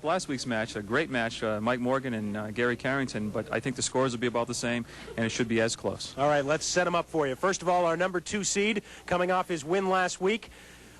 Last week's match, a great match, Mike Morgan and Gary Carrington, but I think the scores will be about the same, and it should be as close. All right, let's set them up for you. First of all, our number 2 seed, coming off his win last week,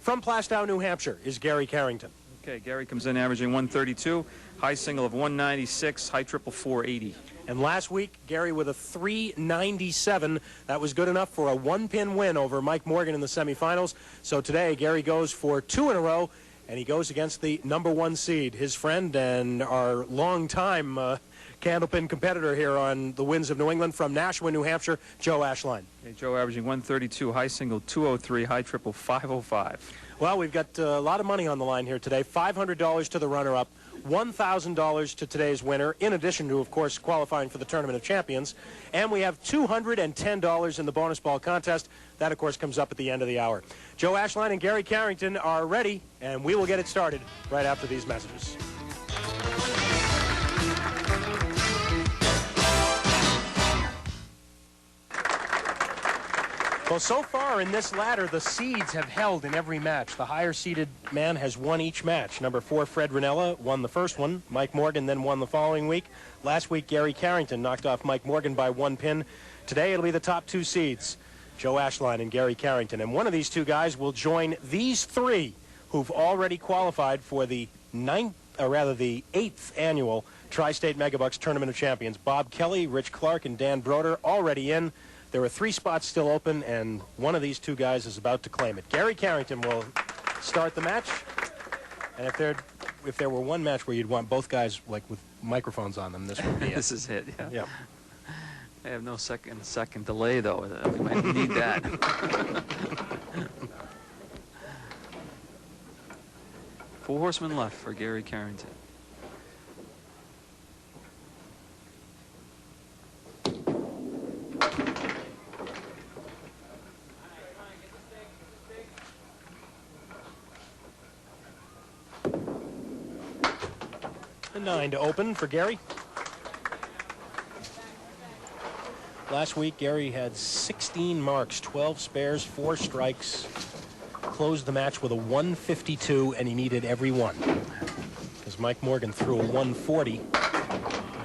from Plastow, New Hampshire, is Gary Carrington. Okay, Gary comes in averaging 132, high single of 196, high triple 480. And last week, Gary with a 397. That was good enough for a one-pin win over Mike Morgan in the semifinals. So today, Gary goes for 2 in a row, and he goes against the number 1 seed, his friend and our longtime Candlepin competitor here on the Winds of New England from Nashua, New Hampshire, Joe Ashline. Okay, Joe averaging 132, high single 203, high triple 505. Well, we've got a lot of money on the line here today. $500 to the runner-up, $1,000 to today's winner, in addition to, of course, qualifying for the Tournament of Champions. And we have $210 in the bonus ball contest. That, of course, comes up at the end of the hour. Joe Ashline and Gary Carrington are ready, and we will get it started right after these messages. Well, so far in this ladder, the seeds have held in every match. The higher-seeded man has won each match. Number 4, Fred Ranella, won the first one. Mike Morgan then won the following week. Last week, Gary Carrington knocked off Mike Morgan by 1 pin. Today, it'll be the top 2 seeds, Joe Ashline and Gary Carrington. And one of these 2 guys will join these 3 who've already qualified for the 8th annual Tri-State Megabucks Tournament of Champions. Bob Kelly, Rich Clark, and Dan Broder already in. There are 3 spots still open, and one of these 2 guys is about to claim it. Gary Carrington will start the match. And if there were one match where you'd want both guys like with microphones on them, this would be it. This is it, yeah. Yeah. I have no second delay, though. We might need that. 4 horsemen left for Gary Carrington. A 9 to open for Gary. Last week, Gary had 16 marks, 12 spares, 4 strikes. Closed the match with a 152, and he needed every one. Because Mike Morgan threw a 140.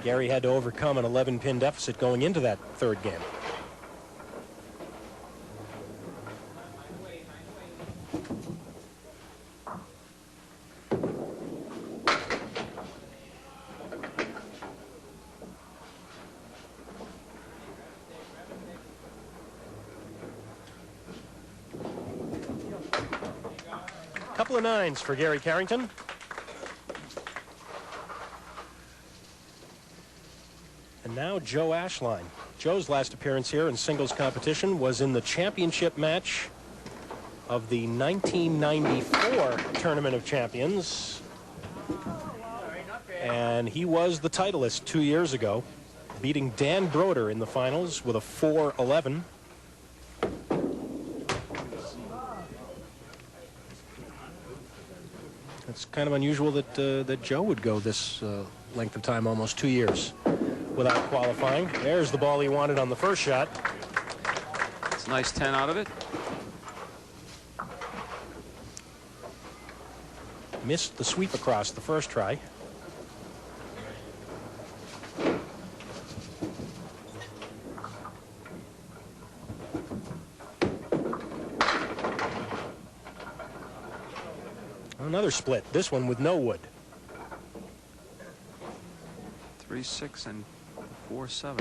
Gary had to overcome an 11-pin deficit going into that 3rd game. Couple of 9s for Gary Carrington. And now Joe Ashline. Joe's last appearance here in singles competition was in the championship match of the 1994 Tournament of Champions. And he was the titleist 2 years ago, beating Dan Broder in the finals with a 4-11. It's kind of unusual that Joe would go this length of time, almost 2 years, without qualifying. There's the ball he wanted on the first shot. It's a nice 10 out of it. Missed the sweep across the first try. Another split, this one with no wood. 3-6 and 4-7.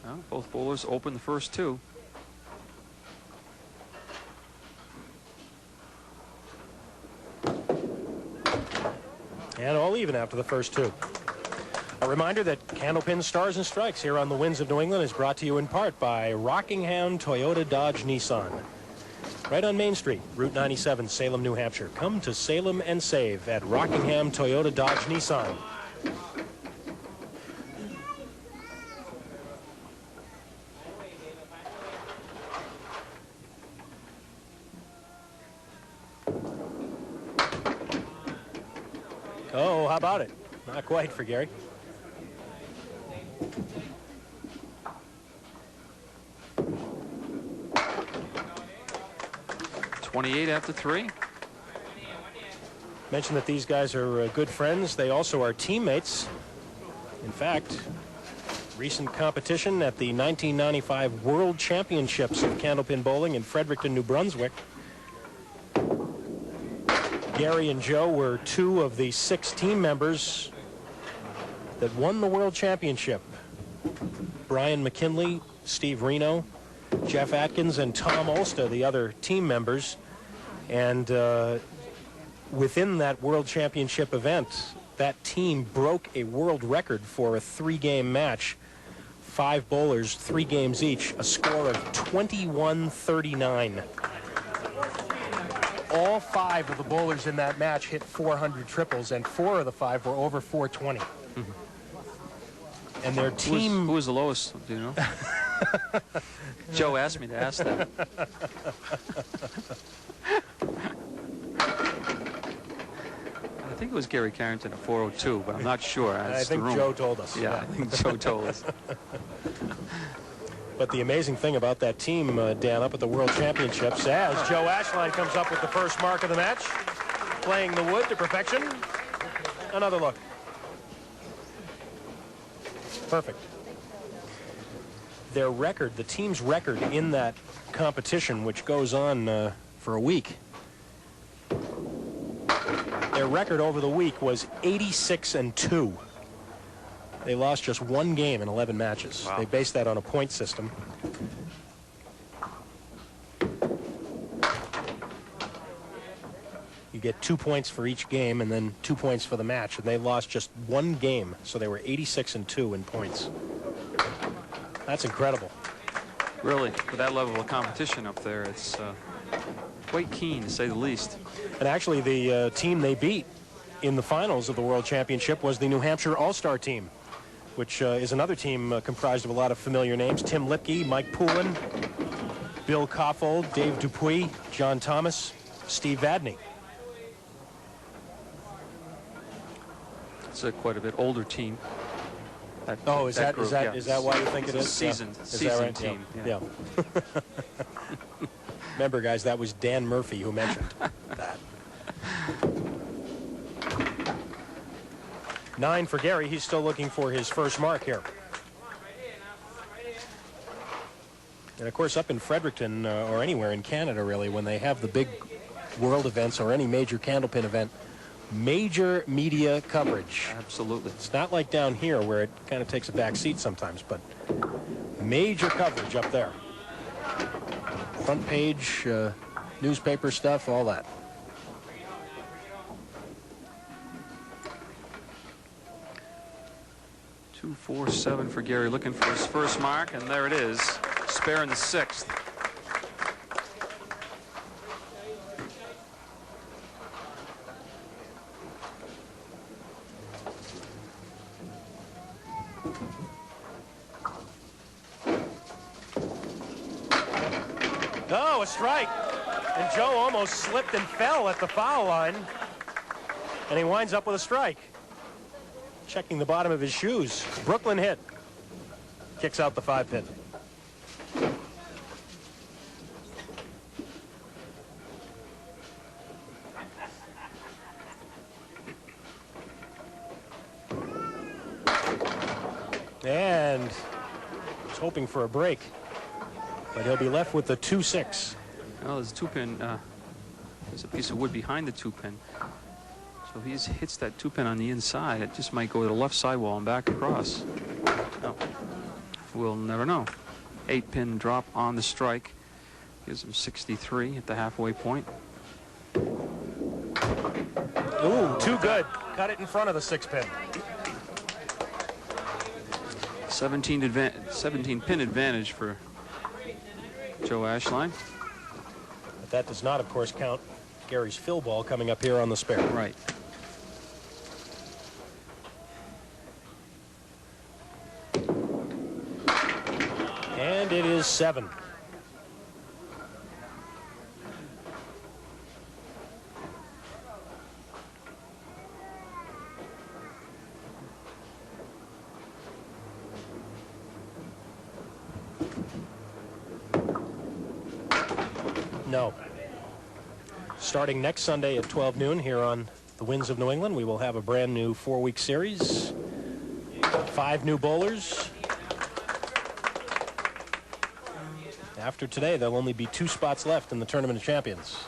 Well, both bowlers open the first 2. And all even after the first 2. A reminder that Candlepin Stars and Strikes here on the Winds of New England is brought to you in part by Rockingham Toyota Dodge Nissan. Right on Main Street, Route 97, Salem, New Hampshire. Come to Salem and save at Rockingham Toyota Dodge Nissan. Oh, how about it? Not quite for Gary. 28 after 3. Mentioned that these guys are good friends. They also are teammates. In fact, recent competition at the 1995 World Championships of Candlepin Bowling in Fredericton, New Brunswick. Gary and Joe were 2 of the 6 team members that won the World Championship. Brian McKinley, Steve Reno, Jeff Atkins, and Tom Olsta, the other team members. And within that World Championship event, that team broke a world record for a 3-game match. 5 bowlers, 3 games each, a score of 21-39. All 5 of the bowlers in that match hit 400 triples, and 4 of the 5 were over 420. And their team... Who was the lowest, do you know? Joe asked me to ask that. I think it was Gary Carrington at 402, but I'm not sure. I think Joe told us. Yeah, I think Joe told us. But the amazing thing about that team, Dan, up at the World Championships, as Joe Ashline comes up with the first mark of the match, playing the wood to perfection. Another look. Perfect. Their record, the team's record in that competition, which goes on for a week, their record over the week was 86-2. They lost just 1 game in 11 matches. Wow. They based that on a point system. You get 2 points for each game and then 2 points for the match, and they lost just 1 game, so they were 86-2 in points. That's incredible. Really, for that level of competition up there, it's quite keen, to say the least. And actually, the team they beat in the finals of the World Championship was the New Hampshire All-Star team, which is another team comprised of a lot of familiar names. Tim Lipke, Mike Poulin, Bill Koffold, Dave Dupuis, John Thomas, Steve Vadney. It's a quite a bit older team. Is that why you think it is? Seasoned right? team. Yeah. Remember, guys, that was Dan Murphy who mentioned that. 9 for Gary. He's still looking for his first mark here. And, of course, up in Fredericton or anywhere in Canada, really, when they have the big world events or any major Candlepin event, major media coverage. Absolutely. It's not like down here where it kind of takes a back seat sometimes, but major coverage up there. Front page, newspaper stuff, all that. Two, 4, 7 for Gary, looking for his first mark, and there it is. Spare in the 6th. Oh, a strike. And Joe almost slipped and fell at the foul line. And he winds up with a strike. Checking the bottom of his shoes. Brooklyn hit. Kicks out the 5-pin. And he's hoping for a break. But he'll be left with the 2-6. Well, there's a 2-pin. There's a piece of wood behind the 2-pin. So if he hits that 2-pin on the inside, it just might go to the left sidewall and back across. No. We'll never know. 8-pin drop on the strike. Gives him 63 at the halfway point. Ooh, too good. Cut it in front of the 6-pin. 17-pin advantage for Joe Ashline. But that does not, of course, count Gary's fill ball coming up here on the spare. Right. And it is 7. No. Starting next Sunday at 12 noon here on the Winds of New England, we will have a brand new 4-week series. 5 new bowlers. After today, there'll only be 2 spots left in the Tournament of Champions.